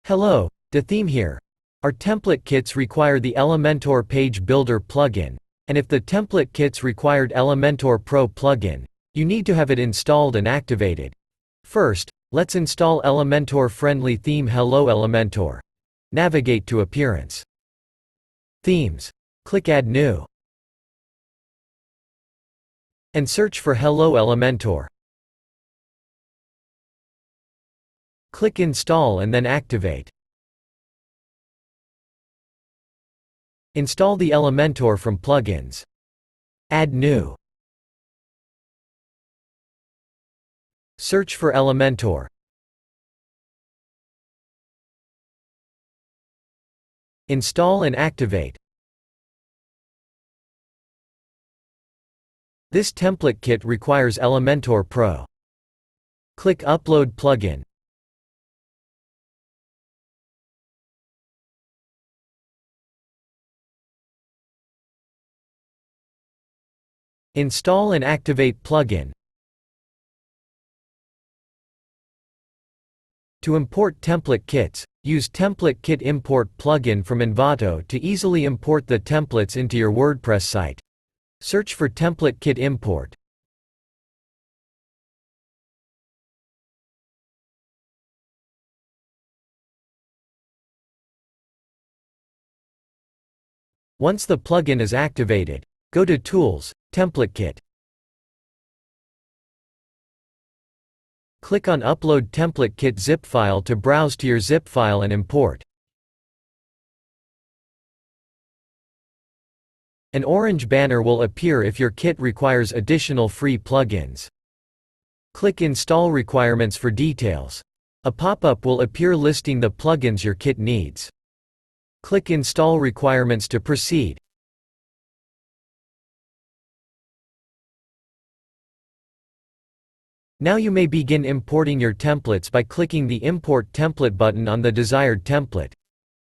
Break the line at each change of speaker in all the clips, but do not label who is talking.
Hello, Detheme here. Our template kits require the Elementor Page Builder plugin, and if the template kits required Elementor Pro plugin, you need to have it installed and activated. First, let's install Elementor friendly theme. Hello Elementor. Navigate to Appearance. Themes. Click Add New. And search for Hello Elementor. Click Install and then Activate. Install the Elementor from Plugins. Add New. Search for Elementor. Install and activate. This template kit requires Elementor Pro. Click Upload plugin. Install and activate plugin. To import template kits, use Template Kit Import plugin from Envato to easily import the templates into your WordPress site. Search for Template Kit Import. Once the plugin is activated, go to Tools, Template Kit. Click on Upload Template Kit zip file to browse to your zip file and import. An orange banner will appear if your kit requires additional free plugins. Click Install Requirements for details. A pop-up will appear listing the plugins your kit needs. Click Install Requirements to proceed. Now you may begin importing your templates by clicking the Import Template button on the desired template.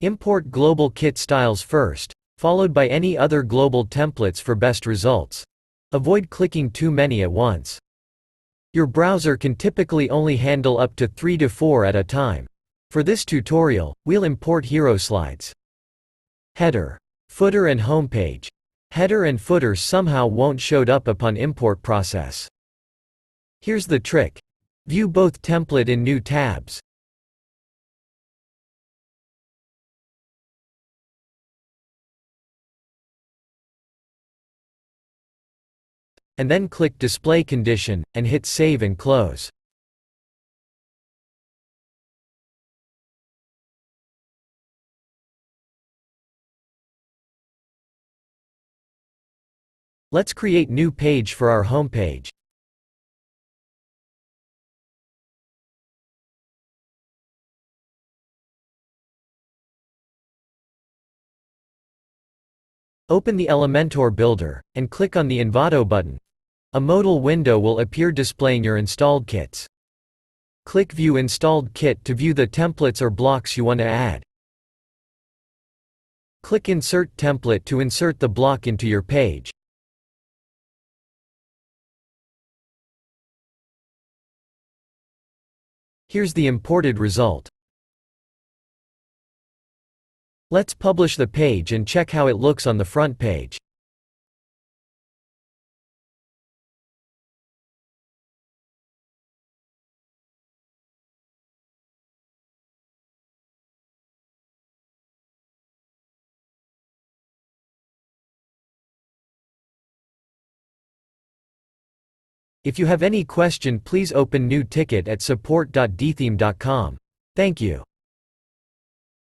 Import global kit styles first, followed by any other global templates for best results. Avoid clicking too many at once. Your browser can typically only handle up to 3 to 4 at a time. For this tutorial, we'll import hero slides. Header, footer and homepage. Header and footer somehow won't showed up upon import process. Here's the trick. View both template in new tabs. And then click Display Condition, and hit Save and Close. Let's create new page for our homepage. Open the Elementor Builder, and click on the Envato button. A modal window will appear displaying your installed kits. Click View Installed Kit to view the templates or blocks you want to add. Click Insert Template to insert the block into your page. Here's the imported result. Let's publish the page and check how it looks on the front page. If you have any question, please open new ticket at support.detheme.com. Thank you.